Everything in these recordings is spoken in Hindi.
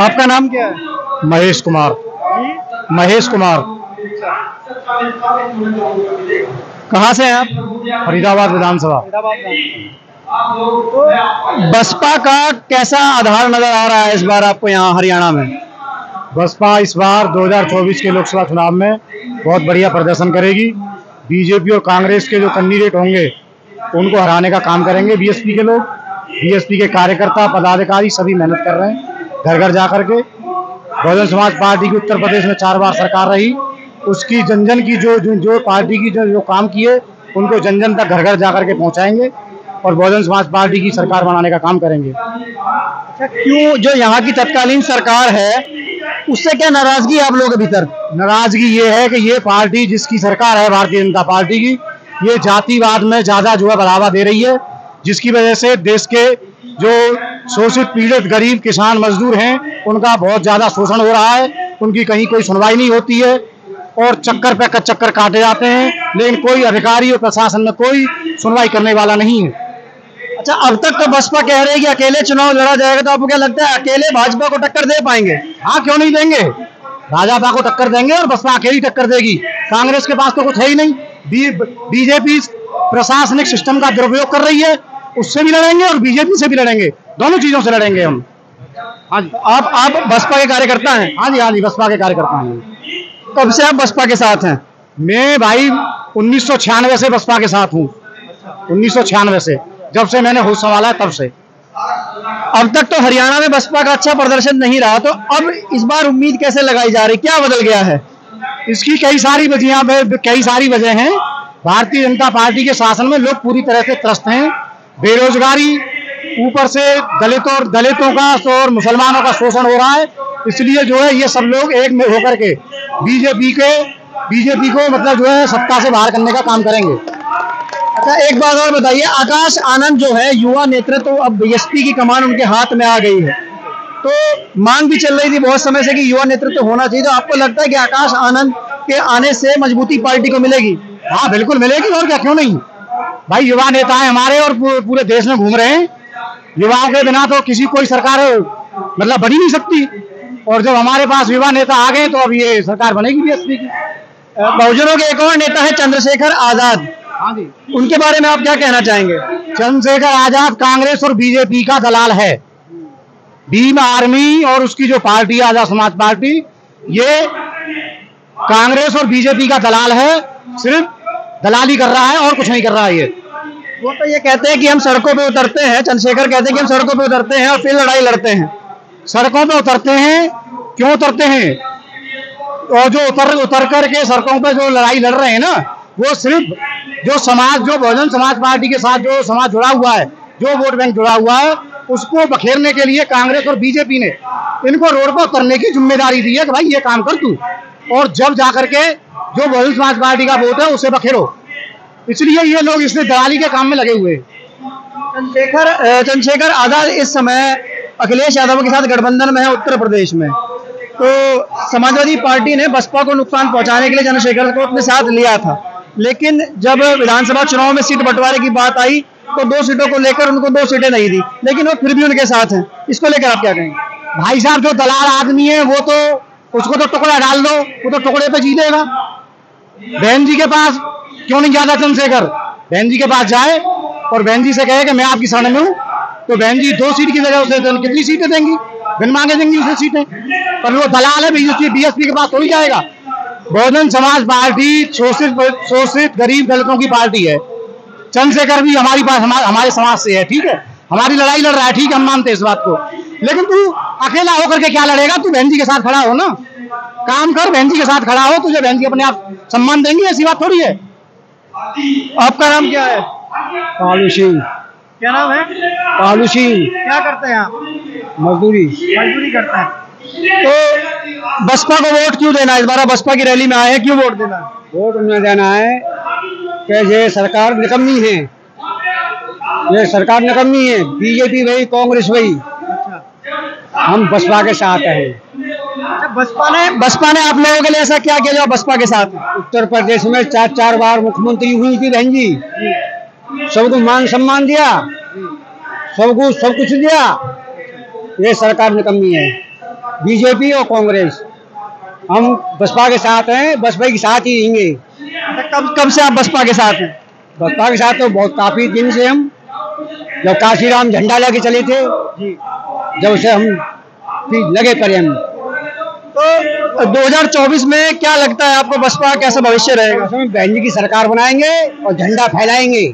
आपका नाम क्या है? महेश कुमार। महेश कुमार। कहाँ से हैं आप? फरीदाबाद विधानसभा। बसपा का कैसा आधार नजर आ रहा है इस बार आपको यहाँ हरियाणा में? बसपा इस बार 2024 के लोकसभा चुनाव में बहुत बढ़िया प्रदर्शन करेगी। बीजेपी और कांग्रेस के जो कैंडिडेट होंगे उनको हराने का काम करेंगे। बीएसपी के लोग, बीएसपी के कार्यकर्ता पदाधिकारी सभी मेहनत कर रहे हैं घर घर जा करके। बहुजन समाज पार्टी की उत्तर प्रदेश में 4 बार सरकार रही, उसकी जन जन की जो पार्टी की जो काम किए उनको जन जन तक घर घर जा करके पहुँचाएंगे और बहुजन समाज पार्टी की सरकार बनाने का काम करेंगे। अच्छा, क्यों जो यहाँ की तत्कालीन सरकार है उससे क्या नाराजगी है आप लोगों के भीतर? नाराजगी ये है कि ये पार्टी जिसकी सरकार है भारतीय जनता पार्टी की, ये जातिवाद में ज़्यादा जो है बढ़ावा दे रही है, जिसकी वजह से देश के जो शोषित पीड़ित गरीब किसान मजदूर हैं उनका बहुत ज़्यादा शोषण हो रहा है। उनकी कहीं कोई सुनवाई नहीं होती है और चक्कर पे चक्कर काटे जाते हैं, लेकिन कोई अधिकारी और प्रशासन में कोई सुनवाई करने वाला नहीं है। अच्छा, अब तक तो बसपा कह रही है कि अकेले चुनाव लड़ा जाएगा, तो आपको क्या लगता है अकेले भाजपा को टक्कर दे पाएंगे? हाँ, क्यों नहीं देंगे। भाजपा को टक्कर देंगे और बसपा अकेली टक्कर देगी। कांग्रेस के पास तो कुछ है ही नहीं। बीजेपी प्रशासनिक सिस्टम का दुरुपयोग कर रही है, उससे भी लड़ेंगे और बीजेपी से भी लड़ेंगे, दोनों चीजों से लड़ेंगे हम। हाँ जी, आप बसपा के कार्यकर्ता हैं? हाँ जी, बसपा के कार्यकर्ता हैं। कब से आप बसपा के साथ हैं? मैं भाई 1996 से बसपा के साथ हूँ। 1996 से, जब से मैंने होश संभाला तब से। अब तक तो हरियाणा में बसपा का अच्छा प्रदर्शन नहीं रहा, तो अब इस बार उम्मीद कैसे लगाई जा रही, क्या बदल गया है? इसकी कई सारी वजह हैं। भारतीय जनता पार्टी के शासन में लोग पूरी तरह से त्रस्त हैं। बेरोजगारी, ऊपर से दलितों का और मुसलमानों का शोषण हो रहा है। इसलिए जो है ये सब लोग एक में होकर के बीजेपी को मतलब जो है सत्ता से बाहर करने का काम करेंगे। अच्छा, एक बात और बताइए, आकाश आनंद जो है युवा नेतृत्व, तो अब बीएसपी की कमान उनके हाथ में आ गई है, तो मांग भी चल रही थी बहुत समय से कि युवा नेतृत्व होना चाहिए, तो आपको लगता है कि आकाश आनंद के आने से मजबूती पार्टी को मिलेगी? हाँ, बिल्कुल मिलेगी, और क्या, क्यों नहीं भाई। युवा नेता है हमारे और पूरे देश में घूम रहे हैं। युवाओं के बिना तो कोई सरकार मतलब बन ही नहीं सकती, और जब हमारे पास युवा नेता आ गए तो अब ये सरकार बनेगी बीएसपी की। बहुजनों के एक और नेता है चंद्रशेखर आजाद, हाँ जी, उनके बारे में आप क्या कहना चाहेंगे? चंद्रशेखर आजाद कांग्रेस और बीजेपी का दलाल है। भीम आर्मी और उसकी जो पार्टी आजाद समाज पार्टी, ये कांग्रेस और बीजेपी का दलाल है, सिर्फ दलाली कर रहा है और कुछ नहीं कर रहा है। ये वो तो ये कहते हैं कि हम सड़कों पे उतरते हैं, चंद्रशेखर कहते हैं कि हम सड़कों पे उतरते हैं और फिर लड़ाई लड़ते हैं। सड़कों पे उतरते हैं, क्यों उतरते हैं? और जो उतर करके सड़कों पे जो लड़ाई लड़ रहे हैं ना, वो सिर्फ जो बहुजन समाज पार्टी के साथ जो समाज जुड़ा हुआ है, जो वोट बैंक जुड़ा हुआ है, उसको बखेरने के लिए कांग्रेस और बीजेपी ने इनको रोड पर उतरने की जिम्मेदारी दी है कि भाई ये काम कर तू, और जब जाकर के जो बहुजन समाज पार्टी का वोट है उसे बखेरो। इसलिए ये लोग इसलिए दलाली के काम में लगे हुए हैं। चंद्रशेखर आजाद इस समय अखिलेश यादव के साथ गठबंधन में है उत्तर प्रदेश में, तो समाजवादी पार्टी ने बसपा को नुकसान पहुंचाने के लिए चंद्रशेखर को अपने साथ लिया था, लेकिन जब विधानसभा चुनाव में सीट बंटवारे की बात आई तो 2 सीटों को लेकर उनको 2 सीटें नहीं दी, लेकिन वो फिर भी उनके साथ हैं। इसको लेकर आप क्या कहेंगे? भाई साहब, जो दलाल आदमी है वो तो उसको तो टुकड़ा डाल दो, वो तो टुकड़े पे जीतेगा। बहन जी के पास क्यों नहीं जाता चंद्रशेखर? बहन जी के पास जाए और बहन जी से कहे कि मैं आपकी शरण में हूँ, तो बहन जी 2 सीट की जगह उसे कितनी सीटें देंगी? बिन मांगे देंगी उसे सीटें। पर वो दलाल है, बीएसपी के पास थोड़ी जाएगा। बहुजन समाज पार्टी शोषित गरीब दलितों की पार्टी है। चंद्रशेखर भी हमारे समाज से है, ठीक है, हमारी लड़ाई लड़ रहा है, ठीक है, हम मानते हैं इस बात को, लेकिन तू अकेला होकर के क्या लड़ेगा? तू बहन जी के साथ खड़ा हो ना, काम कर, बहन जी के साथ खड़ा हो, तुझे बहन जी अपने आप सम्मान देंगे, ऐसी बात थोड़ी है। आपका नाम क्या है? पालू सिंह। क्या नाम है? पालू सिंह। क्या करते हैं आप? मजदूरी करते हैं। तो बसपा को वोट क्यों देना? इस बार बसपा की रैली में आए हैं, क्यों वोट देना? वोट उन्हें देना है कि ये सरकार निकम्मी है, ये सरकार निकम्मी है। बीजेपी वही, कांग्रेस वही, हम बसपा के साथ हैं। बसपा ने आप लोगों के लिए ऐसा क्या किया जो बसपा के साथ? उत्तर प्रदेश में 4 बार मुख्यमंत्री हुई थी बहन जी, सबको मान सम्मान दिया, सब कुछ दिया, ये सरकार निकम्मी है, बीजेपी और कांग्रेस। हम बसपा के साथ हैं, बसपा के साथ ही रहेंगे। कब से आप बसपा के साथ हैं? बसपा के साथ तो बहुत काफी दिन से हम, जब काशीराम झंडा लेके चले थे जी, जब से हम लगे पड़े हम। तो 2024 में क्या लगता है आपको, बसपा कैसा भविष्य रहेगा? बहन जी की सरकार बनाएंगे और झंडा फैलाएंगे।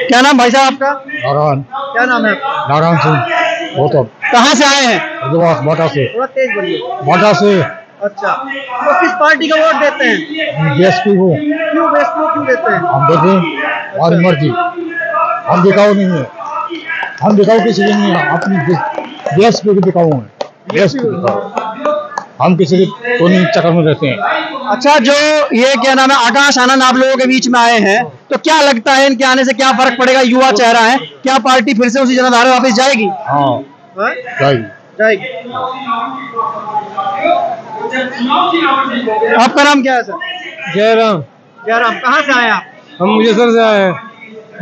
क्या नाम भाई साहब आपका? नारायण। क्या नाम है? नारायण सिंह। वो तो कहाँ से आए हैं? मोटा से। थोड़ा तेज बोलिए। मोटा से। अच्छा, तो किस पार्टी का वोट देते हैं? बीएसपी को। क्यों बीएसपी को क्यों देते हैं? हम देते हैं हमारी मर्जी, हम दिखाओ नहीं है, हम दिखाओ किसी भी नहीं है, अपनी बीएसपी को दिखाओ है, बीएसपी को दिखाओ, हम किसी को नहीं चक्कर में रहते हैं। अच्छा, जो ये क्या नाम है, आकाश आनंद आप लोगों के बीच में आए हैं, तो क्या लगता है इनके आने से क्या फर्क पड़ेगा? युवा चेहरा है, क्या पार्टी फिर से उसी जनाधार वापस जाएगी? हाँ जाएगी। आपका नाम क्या है सर? जयराम। जयराम, कहाँ से आए आप? हम मुझेसर से आए हैं,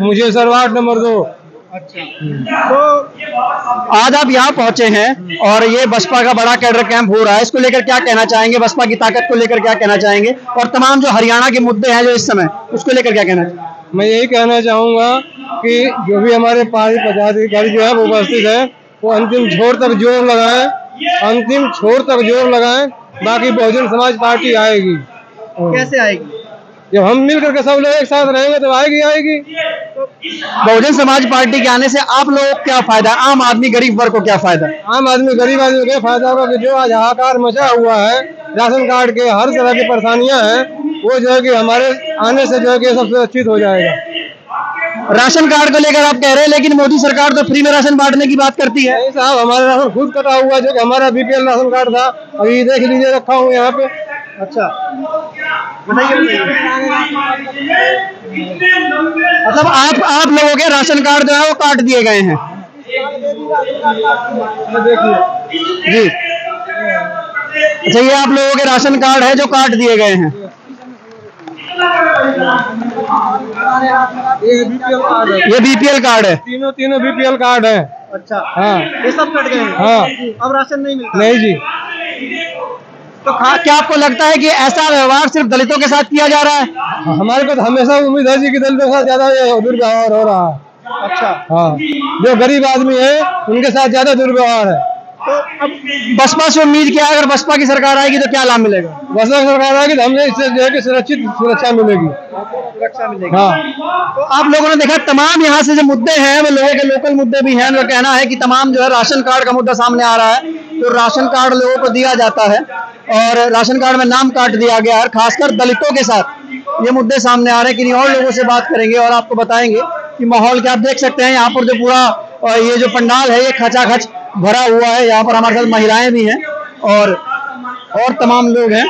मुझेसर वार्ड नंबर 2। अच्छा, तो आज आप यहाँ पहुंचे हैं और ये बसपा का बड़ा कैडर कैंप हो रहा है, इसको लेकर क्या कहना चाहेंगे? बसपा की ताकत को लेकर क्या कहना चाहेंगे? और तमाम जो हरियाणा के मुद्दे हैं जो इस समय, उसको लेकर क्या कहना चाहेंगे? मैं यही कहना चाहूँगा कि जो भी हमारे पार्टी पदाधिकारी जो है वो उपस्थित है, वो अंतिम छोर तक जोर लगाएं, अंतिम छोर तक जोर लगाएं, बाकी बहुजन समाज पार्टी आएगी। कैसे आएगी? जब हम मिलकर के सब लोग एक साथ रहेंगे तो आएगी। बहुजन समाज पार्टी के आने से आप लोगों को क्या फायदा? आम आदमी गरीब वर्ग को क्या फायदा? आम आदमी गरीब आदमी को क्या फायदा होगा कि जो आज हाहाकार मचा हुआ है, राशन कार्ड के हर तरह की परेशानियां हैं, वो जो है कि हमारे आने से जो है कि सब सुरक्षित हो जाएगा। राशन कार्ड को लेकर आप कह रहे हैं, लेकिन मोदी सरकार तो फ्री में राशन बांटने की बात करती है। नहीं साहब, हमारा राशन खुद कटा हुआ, जो कि हमारा बीपीएल राशन कार्ड था, अभी देख लीजिए रखा हूँ यहाँ पे। अच्छा, बताइए। मतलब आप लोगों के राशन कार्ड जो है वो काट दिए गए हैं? जी, अच्छा, ये आप लोगों के राशन कार्ड है जो काट दिए गए हैं। ये बीपीएल कार्ड है? तीनों बीपीएल कार्ड है। अच्छा, हाँ, ये सब कट गए हैं? हाँ। अब राशन नहीं मिलता? नहीं जी। तो क्या आपको लगता है कि ऐसा व्यवहार सिर्फ दलितों के साथ किया जा रहा है? हमारे को तो हमेशा उम्मीद है जी कि दलितों के साथ ज्यादा दुर्व्यवहार हो रहा है। अच्छा, हाँ, जो गरीब आदमी है उनके साथ ज्यादा दुर्व्यवहार है। तो अब बसपा से उम्मीद क्या है, अगर बसपा की सरकार आएगी तो क्या लाभ मिलेगा? बसपा की सरकार आएगी तो हमें इससे जो है कि सुरक्षा मिलेगी। हाँ, तो आप लोगों ने देखा तमाम यहाँ से जो मुद्दे हैं वो लोगों के लोकल मुद्दे भी हैं। वो कहना है कि तमाम जो है राशन कार्ड का मुद्दा सामने आ रहा है, तो राशन कार्ड लोगों को दिया जाता है और राशन कार्ड में नाम काट दिया गया है, खासकर दलितों के साथ ये मुद्दे सामने आ रहे हैं। किन्हीं और लोगों से बात करेंगे और आपको बताएंगे कि माहौल क्या। आप देख सकते हैं यहाँ पर जो पूरा ये जो पंडाल है ये खचाखच भरा हुआ है। यहाँ पर हमारे साथ महिलाएं भी हैं और तमाम लोग हैं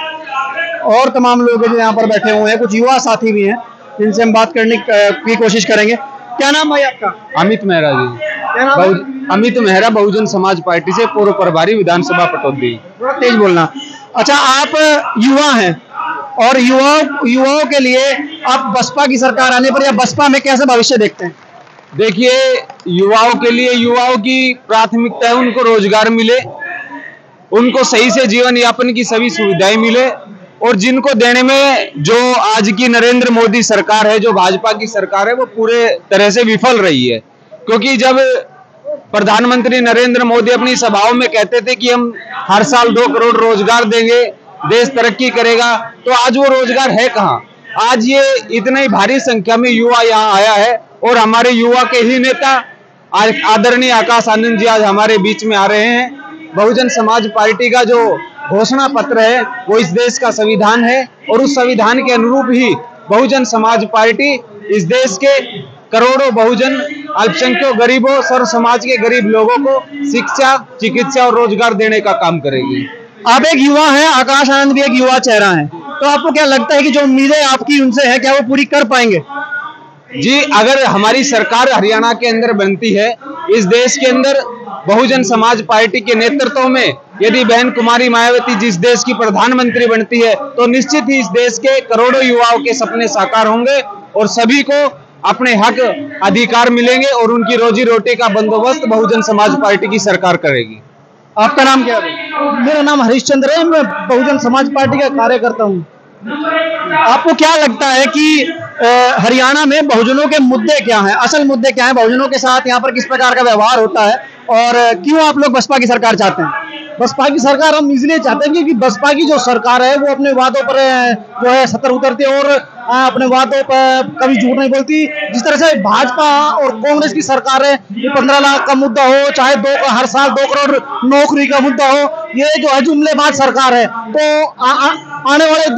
जो यहाँ पर बैठे हुए हैं। कुछ युवा साथी भी हैं जिनसे हम बात करने की कोशिश करेंगे। क्या नाम भाई आपका? अमित मेहरा जी। क्या नाम है? अमित मेहरा, बहुजन समाज पार्टी से पूर्व प्रभारी विधानसभा पटौदी। थोड़ा तेज बोलना। अच्छा, आप युवा हैं और युवाओं के लिए आप बसपा की सरकार आने पर या बसपा में कैसे भविष्य देखते हैं? देखिए, युवाओं के लिए युवाओं की प्राथमिकता है उनको रोजगार मिले, उनको सही से जीवन यापन की सभी सुविधाएं मिले, और जिनको देने में जो आज की नरेंद्र मोदी सरकार है, जो भाजपा की सरकार है, वो पूरे तरह से विफल रही है। क्योंकि जब प्रधानमंत्री नरेंद्र मोदी अपनी सभाओं में कहते थे कि हम हर साल 2 करोड़ रोजगार देंगे, देश तरक्की करेगा, तो आज वो रोजगार है कहाँ? आज ये इतनी भारी संख्या में युवा यहाँ आया है और हमारे युवा के ही नेता आदरणीय आकाश आनंद जी आज हमारे बीच में आ रहे हैं। बहुजन समाज पार्टी का जो घोषणा पत्र है वो इस देश का संविधान है और उस संविधान के अनुरूप ही बहुजन समाज पार्टी इस देश के करोड़ों बहुजन, अल्पसंख्यक गरीबों, सर्व समाज के गरीब लोगों को शिक्षा, चिकित्सा और रोजगार देने का काम करेगी। आप एक युवा हैं, आकाश आनंद भी एक युवा चेहरा है, तो आपको क्या लगता है कि जो उम्मीदें आपकी उनसे है क्या वो पूरी कर पाएंगे? जी, अगर हमारी सरकार हरियाणा के अंदर बनती है, इस देश के अंदर बहुजन समाज पार्टी के नेतृत्व में यदि बहन कुमारी मायावती जिस देश की प्रधानमंत्री बनती है, तो निश्चित ही इस देश के करोड़ों युवाओं के सपने साकार होंगे और सभी को अपने हक अधिकार मिलेंगे और उनकी रोजी रोटी का बंदोबस्त बहुजन समाज पार्टी की सरकार करेगी। आपका नाम क्या है? मेरा नाम हरीशचंद्र है, मैं बहुजन समाज पार्टी का कार्यकर्ता हूँ। आपको क्या लगता है कि हरियाणा में बहुजनों के मुद्दे क्या हैं, असल मुद्दे क्या हैं, बहुजनों के साथ यहाँ पर किस प्रकार का व्यवहार होता है और क्यों आप लोग बसपा की सरकार चाहते हैं? बसपा की सरकार हम इसलिए चाहते हैं कि बसपा की जो सरकार है वो अपने वादों पर जो है सत्तर उतरती है और अपने वादों पर कभी झूठ नहीं बोलती। जिस तरह से भाजपा और कांग्रेस की सरकार है, 15 लाख का मुद्दा हो चाहे हर साल 2 करोड़ नौकरी का मुद्दा हो, ये जो है जुमलेबाज सरकार है। तो आने वाले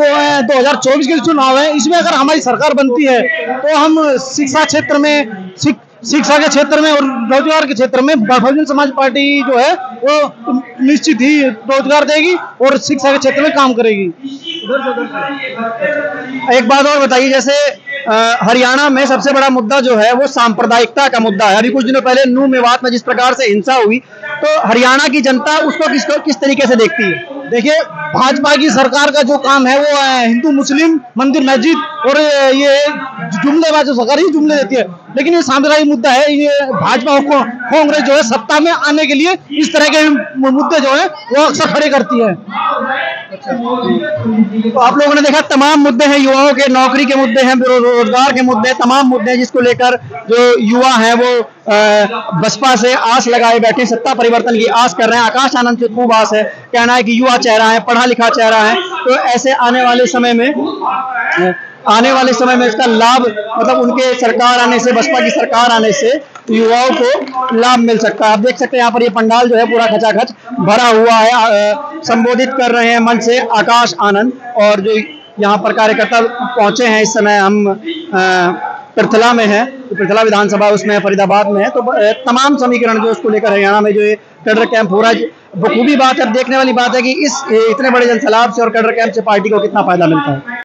2024 के चुनाव है, इसमें अगर हमारी सरकार बनती है तो हम शिक्षा के क्षेत्र में और रोजगार के क्षेत्र में बहुजन समाज पार्टी जो है वो निश्चित ही रोजगार देगी और शिक्षा के क्षेत्र में काम करेगी। एक बात और बताइए, जैसे हरियाणा में सबसे बड़ा मुद्दा जो है वो सांप्रदायिकता का मुद्दा है। अभी कुछ दिनों पहले नूह मेवात में जिस प्रकार से हिंसा हुई, तो हरियाणा की जनता उसको किस तरीके से देखती है? देखिए, भाजपा की सरकार का जो काम है वो हिंदू मुस्लिम मंदिर मस्जिद और ये जुमलेबाज सरकार ही जुमले देती है, लेकिन ये सांप्रदायिक मुद्दा है। ये भाजपा को कांग्रेस जो है सत्ता में आने के लिए इस तरह के मुद्दे जो है वो अक्सर खड़े करती है। तो आप लोगों ने देखा तमाम मुद्दे हैं, युवाओं के नौकरी के मुद्दे हैं, रोजगार के मुद्दे, तमाम मुद्दे हैं जिसको लेकर जो युवा हैं वो बसपा से आस लगाए बैठे, सत्ता परिवर्तन की आस कर रहे हैं। आकाश आनंद से खूब आस है, कहना है कि युवा चेहरा है, पढ़ा लिखा चेहरा है, तो ऐसे आने वाले समय में इसका लाभ, मतलब उनके सरकार आने से, बसपा की सरकार आने से युवाओं को लाभ मिल सकता है। आप देख सकते हैं यहाँ पर ये पंडाल जो है पूरा खचाखच भरा हुआ है। संबोधित कर रहे हैं मंच से आकाश आनंद, और जो यहाँ पर कार्यकर्ता पहुंचे हैं, इस समय हम पृथला में है, पृथला विधानसभा उसमें फरीदाबाद में है। तो तमाम समीकरण जो उसको लेकर हरियाणा में जो ये कैडर कैंप हो रहा है, बखूबी बात है। अब देखने वाली बात है कि इस इतने बड़े जनसैलाब से और कैडर कैंप से पार्टी को कितना फायदा मिलता है।